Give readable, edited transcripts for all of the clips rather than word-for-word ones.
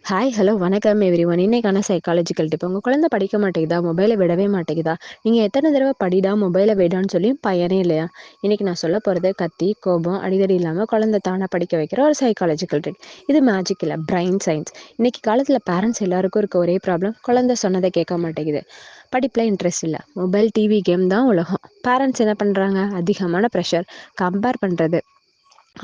Hi, hello, வணக்கம் everyone. இன்னைக்கான psychological tip. உங்கள் குழந்தை படிக்க மாட்டேங்குதா, மொபைலை விடவே மாட்டேங்குதா, நீங்கள் எத்தனை தடவை படிடா மொபைலை விடான்னு சொல்லி பயனே இல்லையா? இன்றைக்கி நான் சொல்ல போகிறது கத்தி, கோபம், அடிதடி இல்லாமல் குழந்தை தானாக படிக்க வைக்கிற ஒரு சைக்காலஜிக்கல் ட்ரிக். இது மேஜிக் இல்லை, பிரைன் சயின்ஸ். இன்றைக்கி காலத்தில் பேரண்ட்ஸ் எல்லாருக்கும் இருக்க ஒரே ப்ராப்ளம், குழந்தை சொன்னதை கேட்க மாட்டேங்குது. படிப்பில் இன்ட்ரெஸ்ட் இல்லை, மொபைல், டிவி, கேம் தான் உலகம். பேரண்ட்ஸ் என்ன பண்ணுறாங்க? அதிகமான ப்ரெஷர், கம்பேர் பண்ணுறது,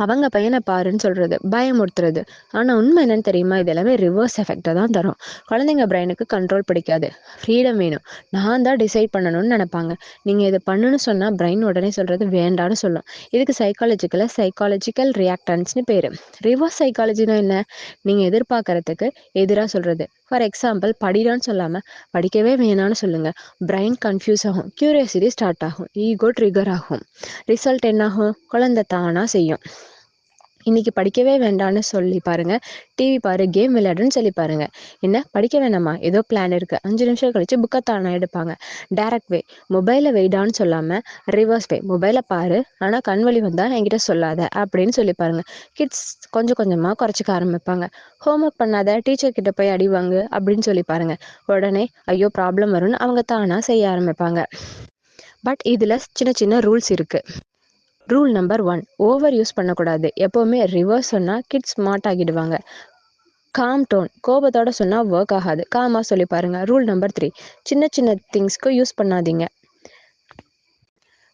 அவங்க பையனை பாருன்னு சொல்கிறது, பயமுறுத்துறது. ஆனால் உண்மை என்னன்னு தெரியுமா? இது எல்லாமே ரிவர்ஸ் எஃபெக்டை தான் தரும். குழந்தைங்க பிரெயினுக்கு கண்ட்ரோல் பிடிக்காது, ஃப்ரீடம் வேணும், நான் தான் டிசைட் பண்ணணும்னு நினைப்பாங்க. நீங்கள் இதை பண்ணுன்னு சொன்னால் பிரெயின் உடனே சொல்கிறது வேண்டான்னு சொல்லும். இதுக்கு சைக்காலஜிக்கல் ரியாக்டன்ஸ்னு பேர். ரிவர்ஸ் சைக்காலஜினா என்ன? நீங்கள் எதிர்பார்க்கறதுக்கு எதிராக சொல்கிறது. ஃபார் எக்ஸாம்பிள், படிடான்னு சொல்லாமல் படிக்கவே வேணான்னு சொல்லுங்கள். பிரெயின் கன்ஃபியூஸ் ஆகும், கியூரியாசிட்டி ஸ்டார்ட் ஆகும், ஈகோ ட்ரிகர் ஆகும். ரிசல்ட் என்னாகும்? குழந்தை தானாக செய்யும். இன்னைக்கு படிக்கவே வேண்டான்னு சொல்லி பாருங்க, டிவி பாரு, கேம் விளையாடுன்னு சொல்லி பாருங்க. என்ன படிக்க வேணாமா? ஏதோ பிளான் இருக்கு, 5 நிமிஷம் கழிச்சு புக்கை தானே எடுப்பாங்க. டைரக்ட் வே, மொபைலை வெயிடான்னு சொல்லாம ரிவர்ஸ் வே, மொபைலை பாரு ஆனா கண்வலி வந்தா என்கிட்ட சொல்லாத அப்படின்னு சொல்லி பாருங்க. கிட்ஸ் கொஞ்சம் கொஞ்சமா குறைச்சிக்க ஆரம்பிப்பாங்க. ஹோம்ஒர்க் பண்ணாத, டீச்சர் கிட்ட போய் அடிவாங்க அப்படின்னு சொல்லி பாருங்க. உடனே ஐயோ ப்ராப்ளம் வரும்னு அவங்க தானா செய்ய ஆரம்பிப்பாங்க. பட் இதுல சின்ன சின்ன ரூல்ஸ் இருக்கு. ரூல் நம்பர் 1, ஓவர் யூஸ் பண்ணக்கூடாது. எப்போவுமே ரிவர்ஸ் சொன்னால் கிட்ஸ் ஸ்மார்ட் ஆகிடுவாங்க. காம் டோன், கோபத்தோட சொன்னால் ஒர்க் ஆகாது, காமாக சொல்லி பாருங்க. ரூல் நம்பர் 3, சின்ன சின்ன திங்ஸ்க்கு யூஸ் பண்ணாதீங்க.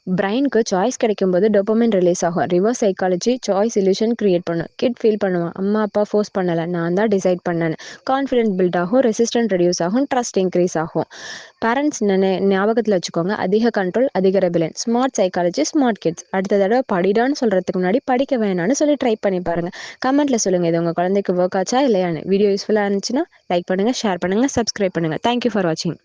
பிரெயினுக்கு சாய்ஸ் கிடைக்கும்போது டோபமைன் ரிலீஸ் ஆகும். Reverse psychology choice illusion create பண்ணும். கிட் ஃபீல் பண்ணுவான், அம்மா அப்பா ஃபோர்ஸ் பண்ணலை, நான் தான் டிசைட் பண்ணேன்னு. கான்ஃபிடென்ட் பில்ட் ஆகும், ரெசிஸ்டன்ட் ரெடியூஸ் ஆகும், ட்ரஸ்ட் இன்க்ரீஸ் ஆகும். பேரண்ட்ஸ் ஞாபகத்தில் வச்சுக்கோங்க, அதிக கண்ட்ரோல், அதிக rebellion. Smart psychology, smart kids. அடுத்த தடவை படிடான்னு சொல்கிறதுக்கு முன்னாடி படிக்க வேணான்னு சொல்லி ட்ரை பண்ணி பாருங்கள். கமெண்ட்டில் சொல்லுங்கள், இது உங்கள் குழந்தைக்கு ஒர்க் ஆச்சா இல்லையான்னு. வீடியோ யூஸ்ஃபுல்லாக இருந்துச்சுன்னா லைக் பண்ணுங்கள், ஷேர் பண்ணுங்கள், சப்ஸ்கிரைப் பண்ணுங்கள். தேங்க்யூ ஃபார் வாட்சிங்.